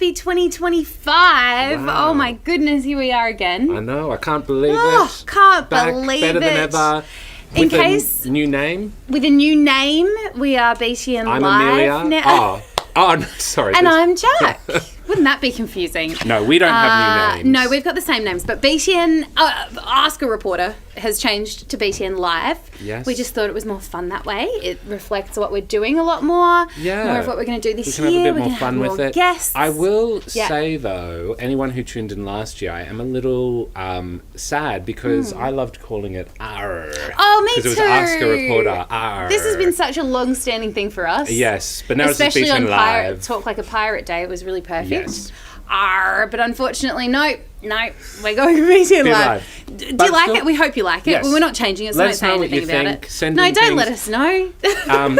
happy 2025. Wow. Oh my goodness, here we are again. I know, I can't believe it. Can't Back believe better it. than ever. In With case- a new name. With a new name, we are BTN I'm Live Amelia. now. Oh, no, sorry. And I'm Jack. Wouldn't that be confusing? No, we don't have new names. No, we've got the same names, but BTN Ask a Reporter has changed to BTN Live. Yes. We just thought it was more fun that way. It reflects what we're doing a lot more. Yeah. More of what we're going to do this we can year. have a bit we're more fun have with more it. Guests. I will say though, anyone who tuned in last year, I am a little sad because I loved calling it R. Oh, me too. Because it was Ask a Reporter R. This has been such a long-standing thing for us. Yes, but now especially it's just on BTN Pirate Live. Talk Like a Pirate Day. It was really perfect. Yes. But unfortunately, no, we're going to BTN Live. Do you But like still- it? We hope you like it. Yes. Well, we're not changing it, so Let don't us say know what anything you about think. it. Send No, in don't let things. us know.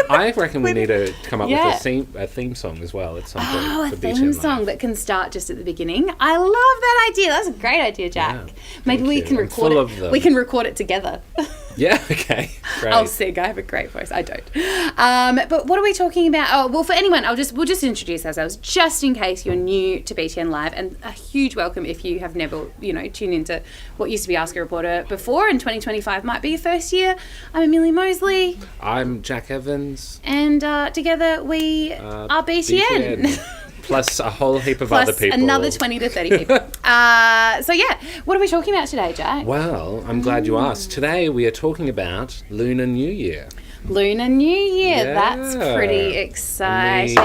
I reckon we need to come up Yeah. with a theme song as well at some point. Oh, a for theme BTN song Live. that can start just at the beginning. I love that idea. That's a great idea, Jack. Yeah, Maybe thank we you. can I'm record full it. of them. We can record it together. Yeah, okay. Great. I'll sing. I have a great voice. I don't. But what are we talking about? Oh, well, for anyone, we'll just introduce ourselves just in case you're new to BTN Live, and a huge welcome if you have never, tuned into what used to be Ask a Reporter before, and 2025 might be your first year. I'm Amelia Mosley, I'm Jack Evans. and together we are BTN. Plus a whole heap of Plus other people. another 20 to 30 people. So yeah, what are we talking about today, Jack? Well, I'm glad you asked. Today we are talking about Lunar New Year. Lunar New Year. Yeah. That's pretty exciting.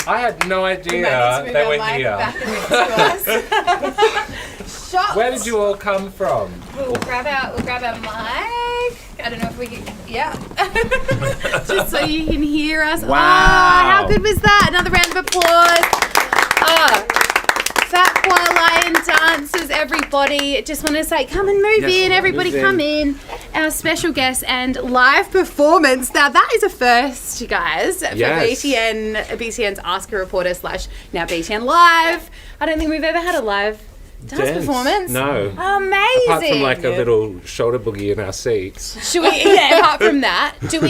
I had no idea they were here. Shots. Where did you all come from? We'll grab our mic. I don't know if we can. Yeah. Just so you can hear us. Wow. Oh, how good was that? Another round of applause. Fat Choir Lion dancers, everybody. Just want to say, come and move Yes, in. Everybody move come in. Our special guest and live performance. Now, that is a first, guys, for Yes. BTN's Ask a Reporter / now BTN Live. I don't think we've ever had a live dance performance. No. Amazing. Apart from like a little shoulder boogie in our seats. Should we, apart from that, should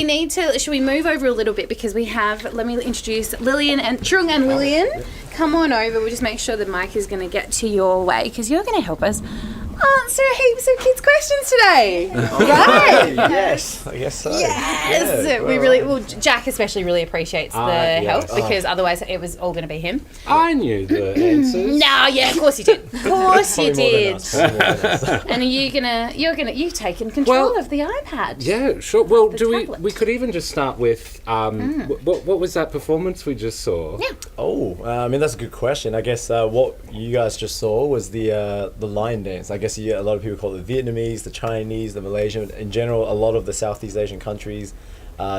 we move over a little bit because we have, let me introduce Lillian and Trung and Lillian. Come on over. We'll just make sure the mic is going to get to your way because you're going to help us answer heaps of kids' questions today. Right? Yes, I guess so. Yes. Yeah, We really, well, Jack especially really appreciates the yes. help because otherwise it was all going to be him. I knew the answers. No, yeah, of course you did. Of course you did. Probably more than us. And you've taken control of the iPad. Yeah, sure. Well, tablet. we could even just start with what was that performance we just saw? Yeah. Oh, I mean that's a good question. I guess what you guys just saw was the lion dance. I guess a lot of people call it the Vietnamese, the Chinese, the Malaysian. In general, a lot of the Southeast Asian countries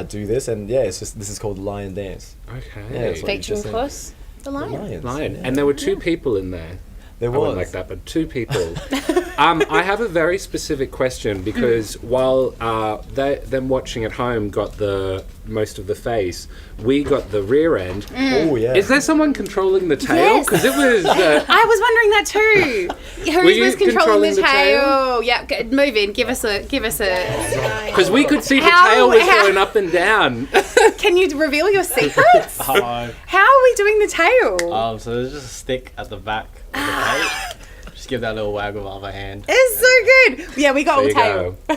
do this, and this is called the lion dance. Okay. Yeah, it's like- Featuring, of course, the lion. Lions. Lion. Yeah. And there were two people in there. There I wouldn't was. like that, but 2 people. I have a very specific question because while them watching at home got the most of the face, we got the rear end. Oh yeah. Is there someone contrronling the tail? Yes. Because it was. I was wondering that too. Who you was controlling controlling the the tail? Yeah, move in. Give us a. Because we could see the How- tail was how- going up and down. Can you reveal your secrets? Hello. How are we doing the tail? So there's just a stick at the back of the tape. Just give that little wag with the other hand. It's so good. Yeah, we got There all you tail. go.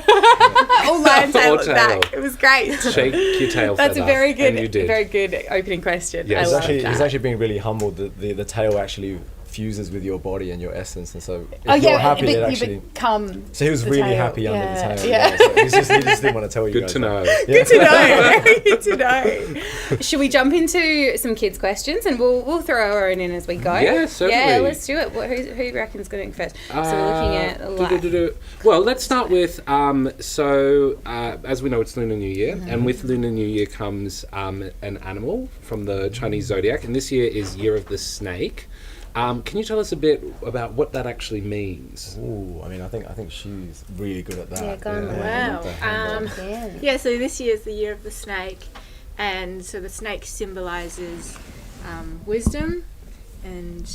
All lion tail All at the back. tail. It was great. Shake your tail That's a feather, very and you good, did. very good opening question. Yes. I He's love actually, that. he's actually being really humbled that the tail actually fuses with your body and your essence, and so if Oh you're yeah, happy, it you actually. become. So he was the really tail. happy under Yeah. the tail. Yeah. So he just didn't want to tell you Good guys to that. know. Yeah. Good to know. Very good to know. Should we jump into some kids' questions and we'll throw our own in as we go? Yeah, certainly. Yeah, let's do it. Who reckons going first? So we're looking at a lot. Well, let's start with as we know, it's Lunar New Year, and with Lunar New Year comes an animal from the Chinese zodiac, and this year is Year of the Snake. Can you tell us a bit about what that actually means? Ooh, I mean, I think she's really good at that. Yeah, go on. Wow. with the hand. Yeah, so this year is the year of the snake, and so the snake symbolises wisdom and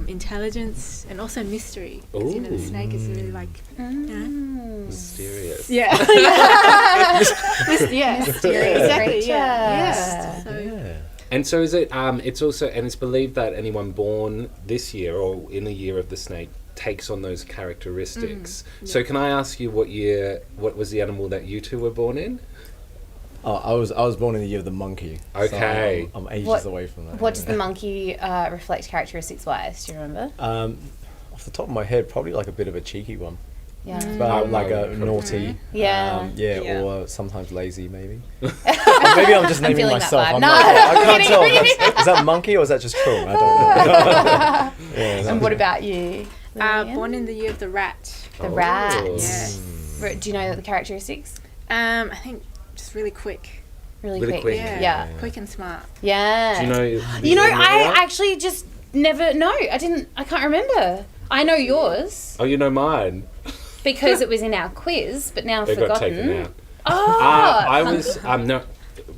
intelligence and also mystery. 'Cause, you know, the Ooh. snake is really like, you know, Mysterious. Yeah. yeah, Mysterious exactly, creature. yeah. So Yeah. And so is it? It's also, and it's believed that anyone born this year or in the Year of the Snake takes on those characteristics. So can I ask you what was the animal that you 2 were born in? Oh, I was born in the year of the monkey. Okay. So I'm ages What- away from that. What does the monkey reflect characteristics wise? Do you remember? Off the top of my head, probably like a bit of a cheeky one. Yeah. But like a probably. naughty. Yeah. Yeah. Or sometimes lazy, maybe. Or maybe I'm just naming feeling that myself. vibe. I'm No, not, I can't tell. kidding. Is that monkey or is that just cool? I don't know. Yeah, And what about you? Lillian? born in the year of the rat. The Oh. rat. Yes. Do you know the characteristics? I think just really quick. Really, Really quick. quick. Yeah. Quick and smart. Yeah. Do you know? You know, I what? actually just never. No, I didn't. I can't remember. I know yours Oh, you know mine. because it was in our quiz, but now They got taken forgotten. out. Oh, I was no.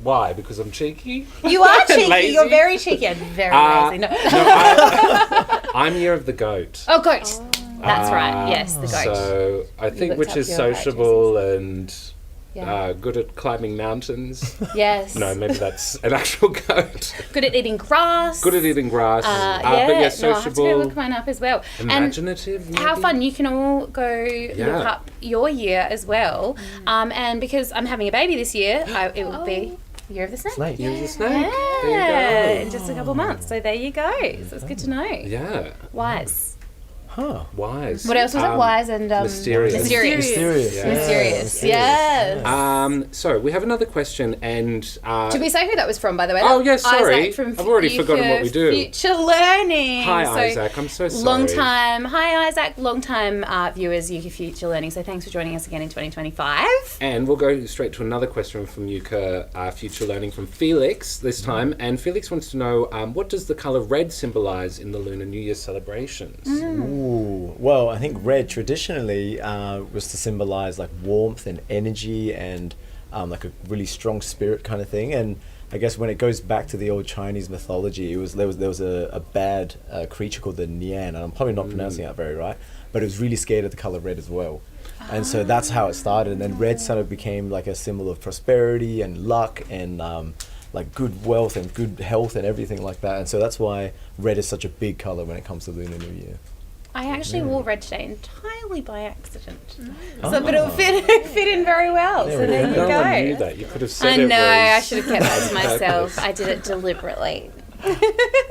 Why? Because I'm cheeky. you are cheeky. Lazy. You're very cheeky and very lazy. No. I'm Year of the Goat. Oh, goat. That's right. Yes, the goat. So I think looked which up is your sociable and Yeah. good at climbing mountains. Yes. No, maybe that's an actual goat. Good at eating grass. Good at eating grass. Yeah. But yeah, No, I have to go sociable. look mine up as well. Imaginative. And how maybe? fun. You can all go Yeah. look up your year as well. And because I'm having a baby this year, it will be Year of the Snake. Snake. Year of the Snake. Yeah, There you in just a couple months. So there you go. So it's good to know. go. Yeah. Wise. Huh. Wise. What else was it? Wise and mysterious. Mysterious. Mysterious. Yeah. Mysterious. Yes. Yes. So we have another question, and Did we say who that was from, by the way? Oh, That- yes, sorry. Isaac from I've already forgotten what we do. Future Learning. hi So, Isaac, I'm so sorry. Long time. Hi, Isaac. Long time viewers, UK Future Learning. So thanks for joining us again in 2025. And we'll go straight to another question from Yuka, Future Learning from Felix this time. And Felix wants to know, what does the colour red symbolise in the Lunar New Year celebrations? Ooh. Well, I think red traditionally was to symbolize like warmth and energy and like a really strong spirit kind of thing. And I guess when it goes back to the old Chinese mythology, there was a bad creature called the Nian, and I'm probably not pronouncing that very right, but it was really scared of the color red as well. And so that's how it started. And then red sort of became like a symbol of prosperity and luck and like good wealth and good health and everything like that. And so that's why red is such a big color when it comes to Lunar New Year. I actually wore red today entirely by accident. So, but it'll fit in very well. So there you No go. one knew that. You could have said I it know. was I should have kept that to on myself. purpose. I did it deliberately.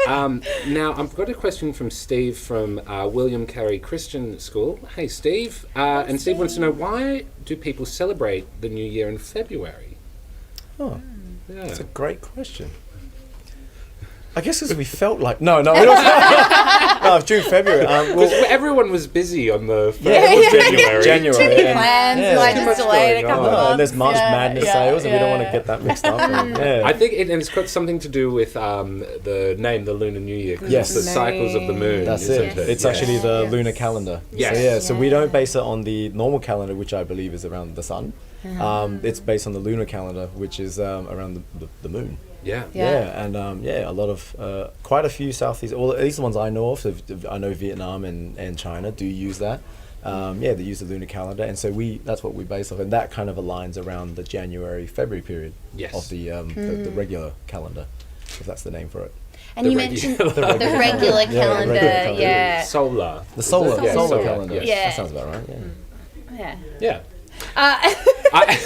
Now, I've got a question from Steve from William Carey Christian School. Hey, Steve. And Steve wants to know, why do people celebrate the New Year in February? Oh, Yeah. that's a great question. I guess because we felt like no, it was no, June, February. Because everyone was busy on the 1st Yeah. of January. January. Too many and- plans, yeah. like Too just much delayed a going couple on. of months. And there's March Madness sales, and we don't want to yeah. get that mixed up. And, yeah. I think and it's got something to do with the name, the Lunar New Year. 'Cause Yes. it's the cycles of the moon. That's isn't it. It's actually the Yes. lunar calendar. Yes. So, yeah. So we Yeah. don't base it on the normal calendar, which I believe is around the sun. It's based on the lunar calendar, which is around the moon. Yeah. Yeah. And a lot of quite a few Southeast, or at least the ones I know of. So I know Vietnam and China do use that. They use the lunar calendar, and so that's what we base off, and that kind of aligns around the January-February period Yes. of the regular calendar, if that's the name for it. And The you regular- mentioned the the regular Yeah, calendar. regular calendar. Yeah. Solar. The solar Yeah, solar solar, calendar. yes. Yeah. That sounds about right. Yeah. Yeah. Yeah. Uh,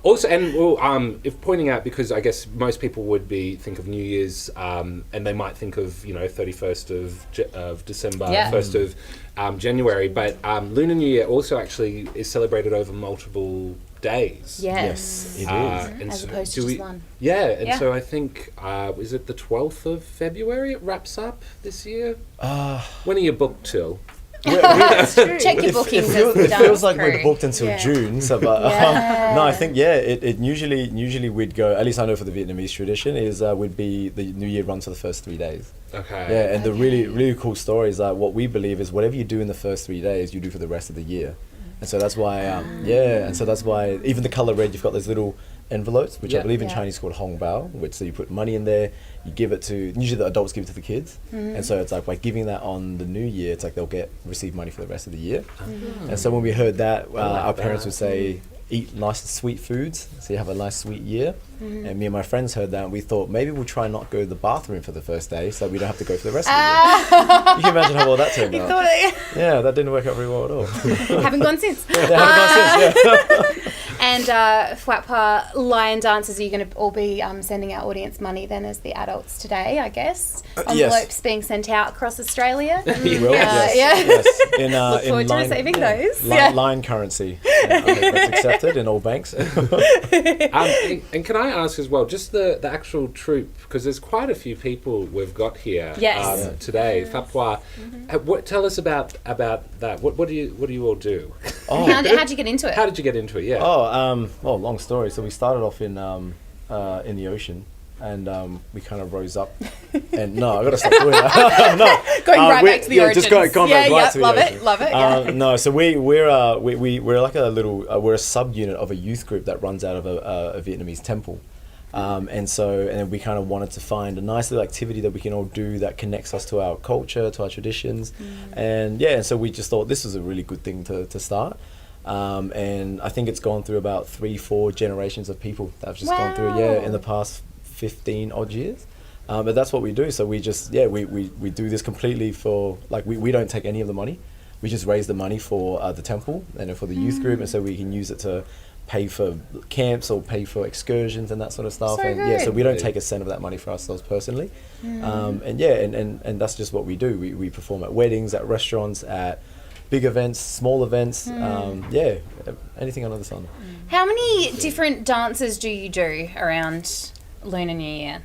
Also, and if pointing out, because I guess most people would think of New Year's, and they might think of 31st of December, Yeah. 1st of January, but Lunar New Year also actually is celebrated over multiple days. yes. Yes, it is. And As so opposed to do just we- one. Yeah, and Yeah. so I think is it the 12th of February it wraps up this year? When are you booked till? Check your bookings. It feels like we're booked until Yeah. June. So, but Yeah. no, I think it usually we'd go. At least I know for the Vietnamese tradition is would be the New Year runs for the first 3 days. Okay. Yeah, and the really cool story is that what we believe is whatever you do in the first 3 days, you do for the rest of the year. And so that's why, and so that's why even the color red, you've got those little envelopes, which I Yeah. believe in Yeah. Chinese called Hong Bao, which so you put money in there, you give it to, usually the adults give it to the kids. And so it's like by giving that on the New Year, it's like they'll receive money for the rest of the year. And so when we heard that, our parents would say, eat nice and sweet foods, so you have a nice sweet year. And me and my friends heard that, and we thought maybe we'll try not go to the bathroom for the first day, so we don't have to go for the rest of the year. You can imagine how well that turned out. Yeah, that didn't work out very well at all. Haven't gone since. They haven't gone since, yeah. And Fwatpa lion dancers, are you going to all be sending our audience money then as the adults today, I guess? Yes. Envelopes being sent out across Australia. We will, yes. yeah. Yes. In, Look forward in to line, receiving those. Line currency. I think that's accepted in all banks. And can I ask as well, just the actual troupe, because there's quite a few people we've got here Yes. today. Fapwa, tell us about that. What do you all do? Oh, How'd you get into it? How did you get into it? Yeah. well, long story. So we started off in the ocean. And we kind of rose up, and no, I got to stop doing that. No, Going right back to the origins. Just going yeah, right to the love ocean. it, love it. Yeah. No, so we're like a little we're a subunit of a youth group that runs out of a Vietnamese temple, and then we kind of wanted to find a nice little activity that we can all do that connects us to our culture, to our traditions, and so we just thought this was a really good thing to start. And I think it's gone through about 3-4 generations of people that have just gone through in the past 15 odd years. But that's what we do. So we just, we do this completely for, like, we don't take any of the money. We just raise the money for the temple and for the youth group. And so we can use it to pay for camps or pay for excursions and that sort of stuff. So And so good. we don't take a cent of that money for ourselves personally. And that's just what we do. We perform at weddings, at restaurants, at big events, small events, anything under the sun. How many different dances do you do around Lunar New Year?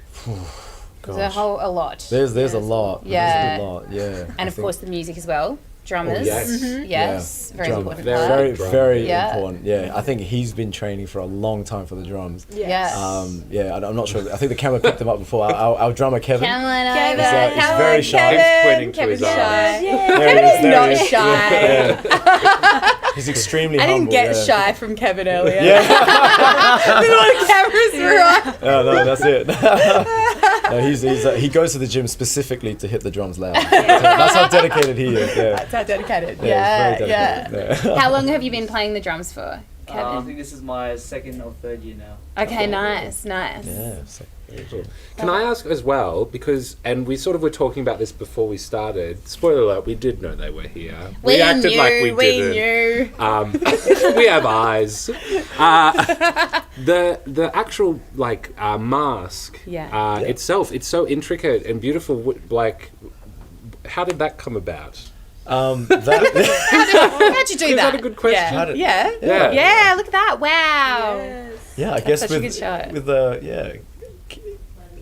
There's a lot. There's a lot. Yeah. There's a lot, yeah. And of course the music as well. Drummers. Oh, yes. Yes. Yeah. Very Drum. important Very, part. Very, Drum. very Yeah. important. Yeah, I think he's been training for a long time for the drums. Yeah. I'm not sure. I think the camera picked him up before. Our drummer Kevin. Come on Kevin. over. He's Come very on, shy. Kevin. He's pointing to his Kevin's arms. shy. There Kevin he is not is. shy. Yeah. He's extremely I didn't humble. get yeah. shy from Kevin earlier. Yeah. The cameras were on. Oh, no, that's it. No, he goes to the gym specifically to hit the drums loud. That's how dedicated he is. Yeah. That's how dedicated. Yeah, Yeah, he's very dedicated. Yeah. How long have you been playing the drums for, I Kevin? think this is my second or third year now. Okay, nice. Yeah, so- Can I ask as well, because, and we sort of were talking about this before we started, spoiler alert, we did know they were here. We acted knew, like we knew. didn't. We have eyes. The actual, mask Yeah. itself, it's so intricate and beautiful. Like, how did that come about? that, How'd you do Is that? that a good question? How did- Yeah. Yeah. Yeah, look at that. Wow. Yes. yeah, I guess such a good shot. with the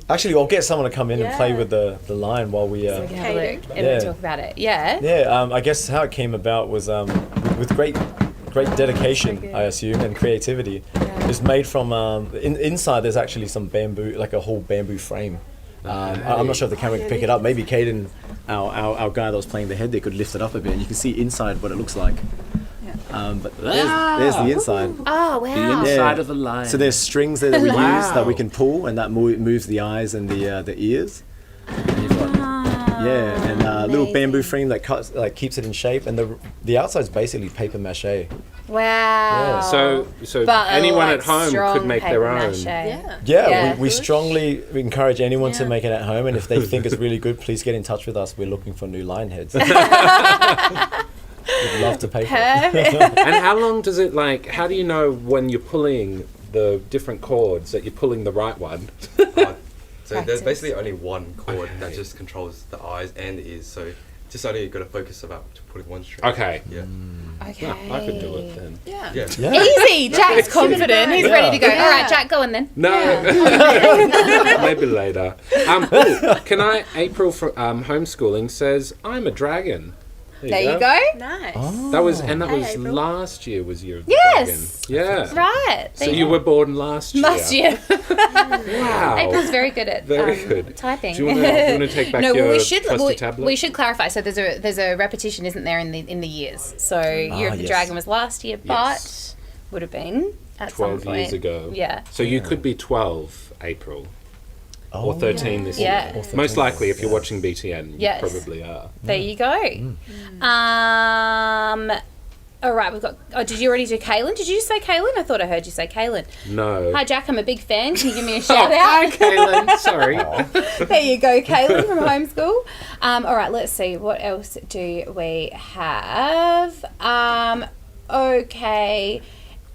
Actually, I'll get someone to come in and play Yeah. with the lion while we. So we can have a Okay. look and Yeah. talk about it. Yeah. Yeah, I guess how it came about was with great dedication, I assume, and creativity. Yeah. It's made from inside. There's actually some bamboo, like a whole bamboo frame. I'm not sure if the camera can pick it up. Maybe Caden, our guy that was playing the head there, could lift it up a bit, and you can see inside what it looks like. But there's the inside. Oh, wow. The inside of the lion. So there's strings there that we use that we Wow. can pull, and that moves the eyes and the ears. And you've got, yeah, and a little bamboo Amazing. frame that cuts, like keeps it in shape, and the outside's basically paper mache. Wow. So But, anyone like, at home strong could make their paper own. mache. Yeah. Yeah, Yeah. we strongly encourage anyone to Yeah. make it at home, and if they think it's really good, please get in touch with us. We're looking for new lion heads. We'd love to pay for it. Perfect. And how long does it how do you know when you're pulling the different chords that you're pulling the right one? So Practice. there's basically only one chord that just controls the eyes and the ears. So just only got to focus about putting one string. Okay. Yeah. Okay. Yeah, I could do it then. Yeah. Yeah. Yeah. Easy. Jack's confident. He's ready to go. Yeah. All right, Jack, go on then. No, maybe later. Can I? April from homeschooling says I'm a dragon. There you go. Nice. That was and that Hey, was April. last year was Year of the Yes. Dragon. Yeah. Right. So you were born last year. Last year. Wow. April's very good at Very good. typing. Do you want to take back No, your well, trusty tablet? we should clarify. So there's a repetition, isn't there, in the years? So Year of the yes. Dragon was last year, Yes. but would have been at 12 some point. years ago. Yeah. So you could be 12, April. Or 13 this Yeah. year. Or 13, Most likely, if you're yes. watching BTN, you Yes. probably are. There you go. All right, we've got. Oh, did you already do Kaylin? Did you say Kaylin? I thought I heard you say Kaylin. No. Hi, Jack. I'm a big fan. Can you give me a Oh, shout hi, out? Kaylin. Sorry. There you go, Kaylin from homeschool. All right, let's see. What else do we have? Okay.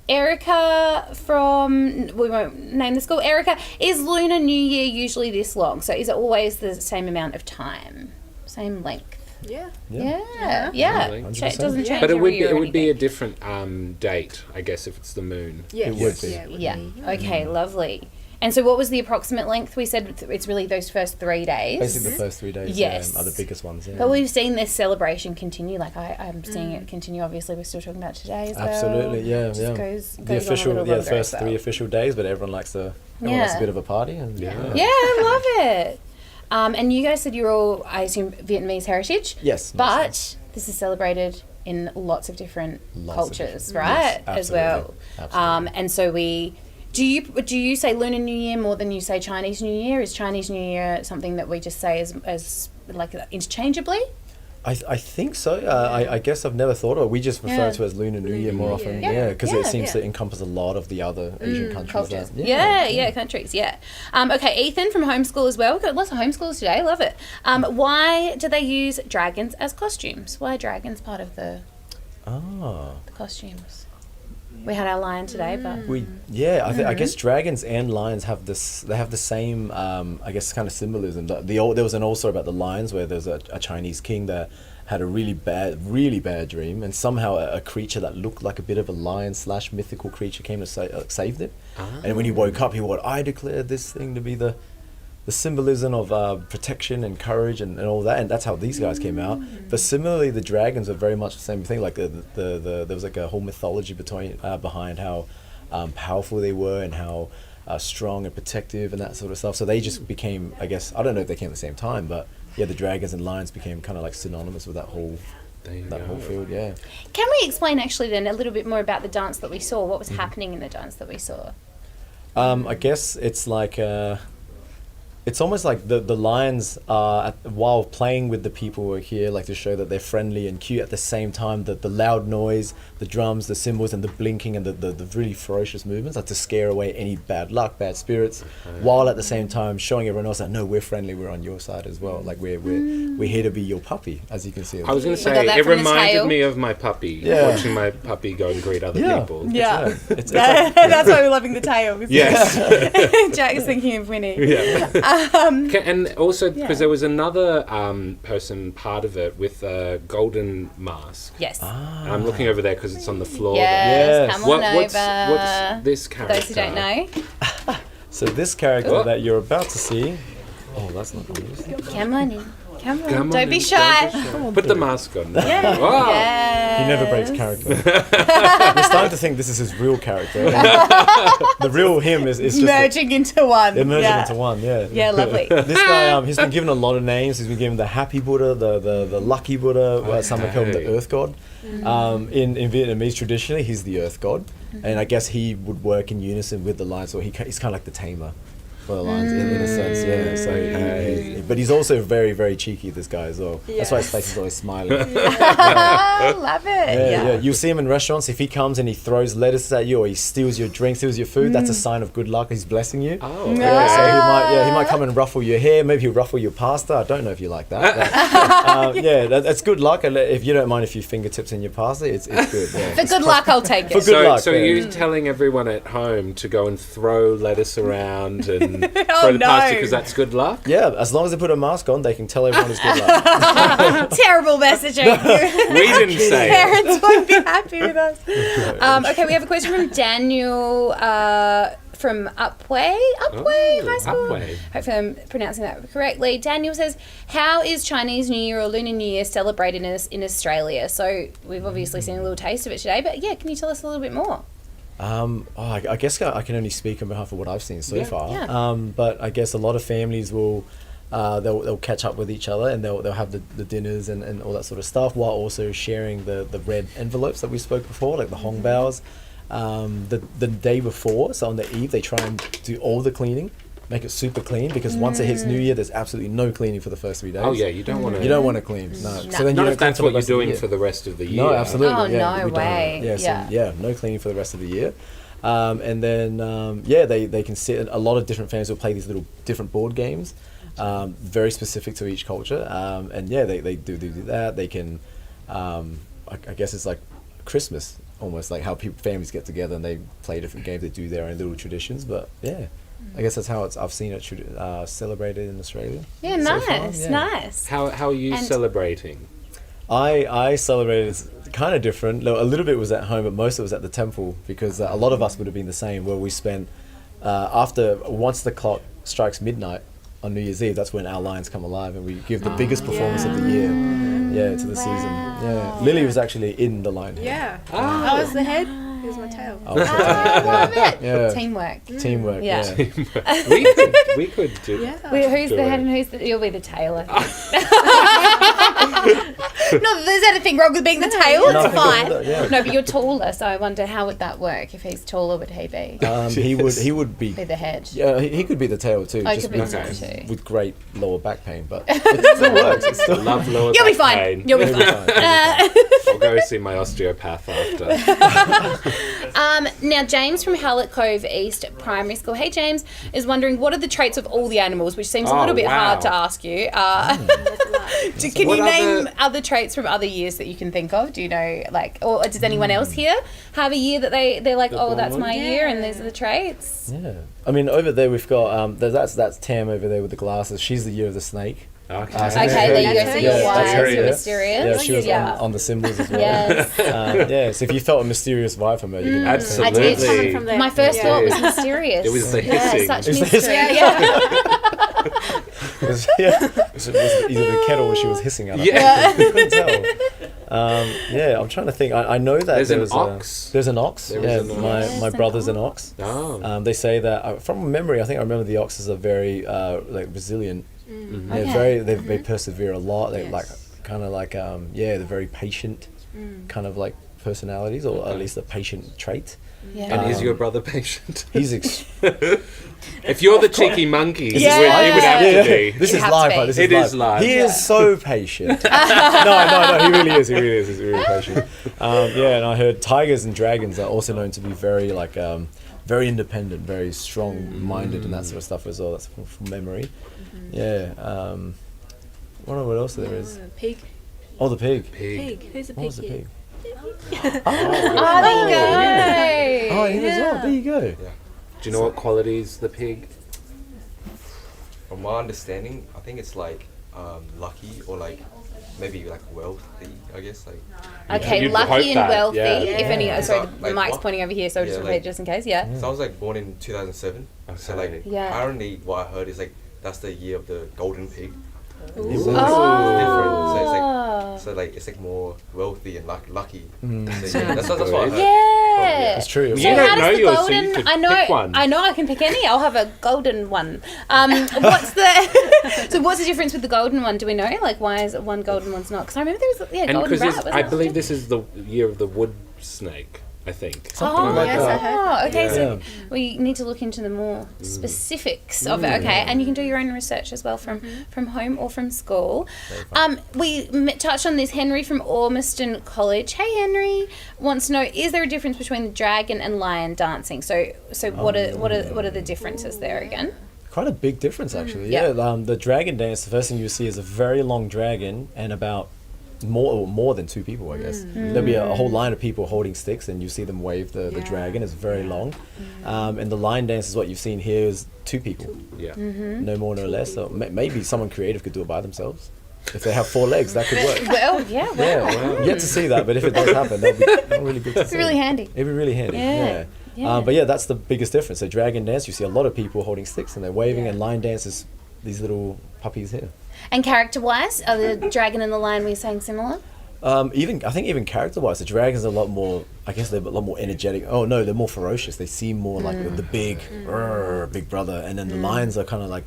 Erica from, we won't name the school. Erica, is Lunar New Year usually this long? So is it always the same amount of time? Same length? Yeah. Yeah. Yeah. So it doesn't change But it every year or would be a anything. different date, I guess, if it's the moon. Yes. It would be. Yeah, it would Yeah. be. Okay, lovely. And so what was the approximate length? We said it's really those first 3 days. Basically, the first 3 days Yes. are the biggest ones. Yeah. But we've seen this celebration continue. Like I'm seeing it continue. Obviously, we're still talking about today as well. Absolutely, yeah, It just yeah. Goes The on a official, little the longer first as 3 well. official days, but everyone likes a bit of a party. And Yeah. Yeah, I love it. And you guys said you're all, I assume, Vietnamese heritage. Yes, But this is celebrated in lots of different Lots of cultures, different- right? yes, as well. absolutely. And so do you say Lunar New Year more than you say Chinese New Year? Is Chinese New Year something that we just say as like interchangeably? I think so. I guess I've never thought of it. We just refer Yeah. to it as Lunar New Year more often. Yeah. Yeah, because Yeah. it seems Yeah. to encompass a lot of the other Asian countries. Cultures. that- Yeah, countries, yeah. Okay, Ethan from homeschool as well. We've got lots of homeschools today, love it. Why do they use dragons as costumes? Why are dragons part of the Ah. costumes? We had our lion today, but I guess dragons and lions have this. They have the same, I guess, kind of symbolism. There was an also about the lions where there's a Chinese king that had a really bad dream, and somehow a creature that looked like a bit of a lion / mythical creature came to save him. And when he woke up, he went, "I declare this thing to be the symbolism of protection and courage and all that," and that's how these guys came out. But similarly, the dragons are very much the same thing. Like there was like a whole mythology behind how powerful they were and how strong and protective and that sort of stuff. So they just became, I guess, I don't know if they came at the same time, but yeah, the dragons and lions became kind of like synonymous with that whole field. Yeah. can we explain actually then a little bit more about the dance that we saw? What was happening in the dance that we saw? I guess it's like it's almost like the lions are while playing with the people who are here, like to show that they're friendly and cute at the same time. That the loud noise, the drums, the cymbals, and the blinking and the really ferocious movements are to scare away any bad luck, bad spirits, while at the same time showing everyone else that no, we're friendly, we're on your side as well. Like we're here to be your puppy, as you can see. I was going to got say, that it from the reminded tail. me of my puppy, Yeah. watching my puppy go and greet other Yeah. people. Yeah. It's like, That's why we're loving the tails. Yes. Jack's thinking of Winnie. Yeah. And also, because Yeah. there was another person part of it with a golden mask. Yes. And I'm looking over there because it's on the floor. Yes, Yes. come on What's over. this For character? those who don't know. So this character Oh. that you're about to see. Oh, that's not going to use. Come on in. Come on. Come on Don't be in, shy. Put the mask on. Yeah. Wow. Yes. He never breaks character. We're starting to think this is his real character. The real him is just Merging into one. they're merging yeah. into one. Yeah. Yeah, lovely. This guy, he's been given a lot of names. He's been given the Happy Buddha, the Lucky Buddha. Some have called him the Okay. Earth God. In Vietnamese, traditionally, he's the Earth God, and I guess he would work in unison with the lions. So he's kind of like the tamer for the lions in a sense. Yeah. So, but he's also very, very cheeky. This guy as well. That's why his face is always smiling. I love it. Yeah. You'll see him in restaurants. If he comes and he throws lettuce at you or he steals your drink, steals your food, that's a sign of good luck. He's blessing you. Oh, Yeah, so okay. he might come and ruffle your hair. Maybe he'll ruffle your pasta. I don't know if you like that. But, that's good luck. And if you don't mind a few fingertips in your pasta, it's good. Yeah. For good luck, I'll take it. For good luck. So yeah. you're telling everyone at home to go and throw lettuce around and Oh, throw the pasta no. because that's good luck? Yeah, as long as they put a mask on, they can tell everyone it's good luck. Terrible messaging. We didn't say it. Parents won't be happy with us. Okay, we have a question from Daniel from Upway High School. Upway. Hopefully I'm pronouncing that correctly. Daniel says, how is Chinese New Year or Lunar New Year celebrated in Australia? So we've obviously seen a little taste of it today, but yeah, can you tell us a little bit more? I guess I can only speak on behalf of what I've seen so far. Yeah. But I guess a lot of families will they'll catch up with each other and they'll have the dinners and all that sort of stuff while also sharing the red envelopes that we spoke before, like the hongbaos. The day before, so on the eve, they try and do all the cleaning, make it super clean, because once it hits New Year, there's absolutely no cleaning for the first 3 days. Oh yeah, you don't want to. You don't want to clean. No. So then you Not don't if that's clean what for the you're rest of the doing year. for the rest of the year. No, absolutely. Oh, yeah, no we don't. way. Yeah, no cleaning for the rest of the year. And then, they can sit, a lot of different families will play these little different board games, very specific to each culture. They do that. They can, I guess it's like Christmas, almost like how families get together and they play different games. They do their own little traditions, but yeah. I guess that's how I've seen it celebrated in Australia. Yeah, so far, nice, yeah. nice. How are you And- celebrating? I celebrated kind of different. A little bit was at home, but most of it was at the temple because a lot of us would have been the same. Where we spent once the clock strikes midnight on New Year's Eve, that's when our lions come alive, and we give the biggest performance of the year, to the season. Yeah, Lily was actually in the lion. Yeah. I was the head. Here's my tail. I was I love it. Yeah. Teamwork. Teamwork. Yeah. Yeah. we could do. Yeah. Wait, who's Do the it. head and who's the... You'll be the tail, I think. No, there's anything wrong with being the tail. It's Nothing wrong fine. with it, yeah. No, but you're taller, so I wonder how would that work? If he's taller, would he be He would be. be the head? Yeah, he could be the tail too. Oh, he just could be with, the tail too. with great lower back pain, but it still works. It still Love lower You'll be back fine. pain. You'll be It'll fine. be fine. I'll go see my osteopath after. Now, James from Hallett Cove East Primary School. Hey, James is wondering what are the traits of all the animals, which seems a Oh, little bit wow. hard to ask you. Can What you name other- other traits from other years that you can think of? Do you know, like, or does anyone else here have a year that they're like, The oh, that's my born? year, and these are the traits? Yeah, I mean over there we've got that's Tam over there with the glasses. She's the year of the snake. Okay. Okay, there you go. So That's you're her. wise, That's her, you're yeah. mysterious. Yeah, she was Yeah. on the symbols as well. Yes. So if you felt a mysterious vibe from her, you can Absolutely. I did. Coming from there. My first Yeah. thought was mysterious. It was the Yeah, hissing. such It's the mystery. hissing. Yeah. It was either the kettle or she was hissing at us. Yeah. You couldn't tell. I'm trying to think. I know that There's an was ox. There's an ox. There Yeah, is an my ox. my brother's an ox. Oh. They say that from memory. I think I remember the oxes are very resilient. Okay. They persevere a lot. They they're very patient, kind of like personalities, or at least a patient trait. Yeah. And is your brother patient? He's If you're the cheeky monkey, Yeah. he would have to be. This You'd is have to live. be. Right? This It is is live. He is so patient. No, he really is. He really is. He's really patient. And I heard tigers and dragons are also known to be very very independent, very strong-minded, and that sort of stuff as well. That's from memory. Yeah. What else there is? Pig. Oh, the pig. Pig. Who's the What pig was the here? pig? Oh, there you go. Oh, he was there you go. Do you know what qualities the pig? From my understanding, I think it's like lucky or like maybe like wealthy, I guess. Like Okay, You'd hope lucky and that, wealthy. yeah. If any, sorry, the Like mic's what? pointing over here, so just Yeah, repeat like- just in case. Yeah. so I was like born in 2007. So Okay. like Yeah. apparently what I heard is like that's the year of the golden pig. So Ooh. it's Oh. different. So it's like more wealthy and lucky. So, yeah, that's what I heard. Yeah. It's true. So You how don't know does the yours, so golden? you could I know. pick one. I know. I can pick any. I'll have a golden one. What's the? So what's the difference with the golden one? Do we know? Like, why is it one golden one's not? Because I remember there was And golden because rat. wasn't I there? believe this is the year of the wood snake, I think. Oh, like yes, I that. heard. Okay, so Yeah. we need to look into the more specifics of it. Okay, and you can do your own research as well from home or from school. We touched on this. Henry from Ormiston College. Hey, Henry wants to know: is there a difference between the dragon and lion dancing? So what are the differences there again? Quite a big difference, actually. Yeah. The dragon dance, the first thing you see is a very long dragon and about more than two people, I guess. There'll be a whole line of people holding sticks, and you see them wave the dragon. It's very long. And the line dance is what you've seen here is two people, Yeah. no more, no less. So maybe someone creative could do it by themselves. If they have 4 legs, that could work. Well, yeah, well, Yeah, yet to see that, but if it does happen, that'd be really good to it's see. really handy. It'd be really handy. Yeah. Yeah. But yeah, that's the biggest difference. So dragon dance, you see a lot of people holding sticks and they're waving, and line dance is these little puppies here. And character-wise, are the dragon and the lion we're saying similar? I think even character-wise, the dragons are a lot more. I guess they're a lot more energetic. Oh no, they're more ferocious. They seem more like the big, big brother, and then the lions are kind of like.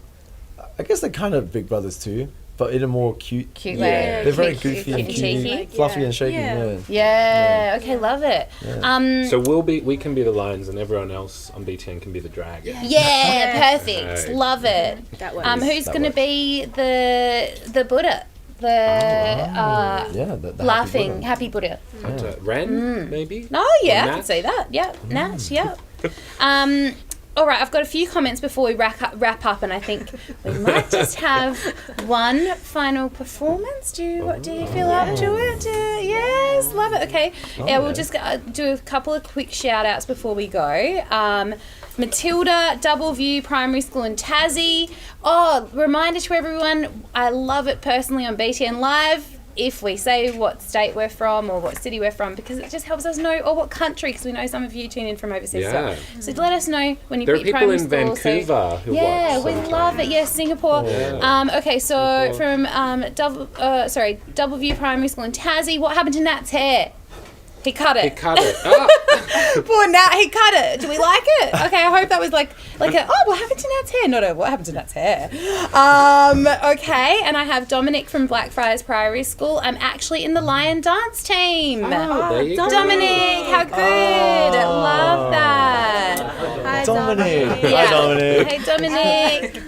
I guess they're kind of big brothers too, but in a more cute. Cute Yeah, way. they're very Cute, goofy cute, and cute, cute, cheeky. fluffy and shaky. Yeah. Yeah. Yeah. Okay, love it. So we can be the lions, and everyone else on BTN can be the dragon. Yeah, perfect. Right. Love it. That works. Who's That going to works. be the Buddha? The Yeah, the laughing happy Buddha. happy Buddha. And, Ren, maybe? Oh yeah, Or I can Nat? see that. Yeah, Nat. Yeah. All right, I've got a few comments before we wrap up, and I think we might just have one final performance. Do you feel up to it? Yes, love it. Okay, yeah, we'll just do a couple of quick shout outs before we go. Matilda, Doubleview Primary School in Tassie. Oh, reminder to everyone, I love it personally on BTN Live if we say what state we're from or what city we're from, because it just helps us know, or what country, because we know some of you tune in from overseas as well. So let us know when you There are beat people primary in school. Vancouver who Yeah, watch we sometimes. love it. Yes, Singapore. Yeah. Okay, so Singapore. from Doubleview Primary School in Tassie, what happened to Nat's hair? He cut it. He cut it. Ah! Poor Nat, he cut it. Do we like it? Okay, I hope that was like what happened to Nat's hair? Not a what happened to Nat's hair. Okay, and I have Dominic from Blackfriars Priory School. I'm actually in the lion dance team. Oh, there you go. Dominic, how good. Love that. Hi, Dominic. Yeah. Hi, Dominic. Hey, Dominic.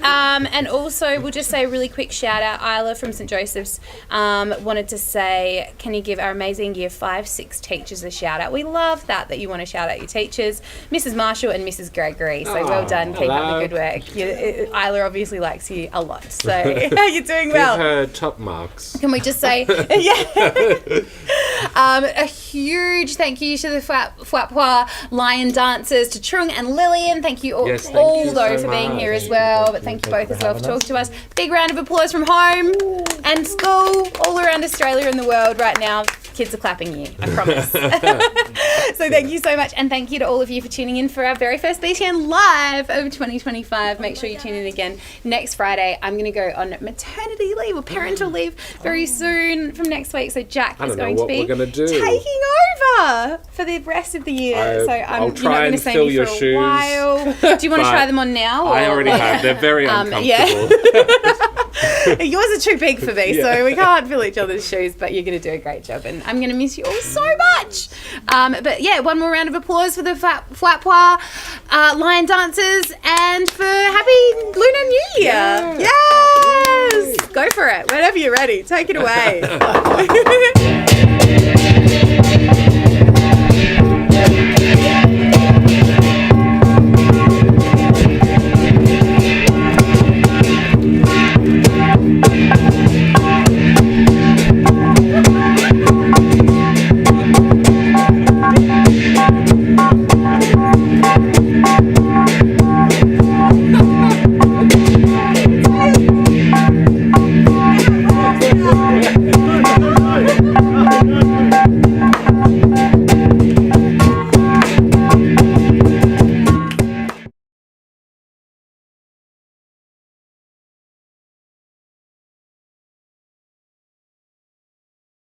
And also, we'll just say a really quick shout out. Isla from St. Joseph's wanted to say, can you give our amazing Year 5, 6 teachers a shout out? We love that you want to shout out your teachers, Mrs. Marshall and Mrs. Gregory. So well done. Keep up the good work. Isla obviously likes you a lot. So you're doing Give well. her top marks. Can we just say, a huge thank you to the Fwapwa lion dancers, to Trung and Lillian. Thank you all, Yes, thank all you though so for being much. here as well. But thank you both as well for having talking to us. Big round of applause from home and school all around Australia and the world right now. Kids are clapping you, I promise. So thank you so much, and thank you to all of you for tuning in for our very first BTN Live of 2025. Make sure you tune in again next Friday. I'm going to go on maternity leave or parental leave very soon from next week. So Jack I is don't know going what to be we're gonna do. taking over for the rest of the year. So I'll you're not try going to and see fill me your for a shoes, while. Do you want to but try them on now? I or already like- have. They're very uncomfortable. yeah. Yours are too big for me, Yeah. so we can't fill each other's shoes, but you're going to do a great job, and I'm going to miss you all so much. But yeah, one more round of applause for the Fwapwa lion dancers, and for happy Lunar New Year. Yes! Go for it. Whenever you're ready. Take it away.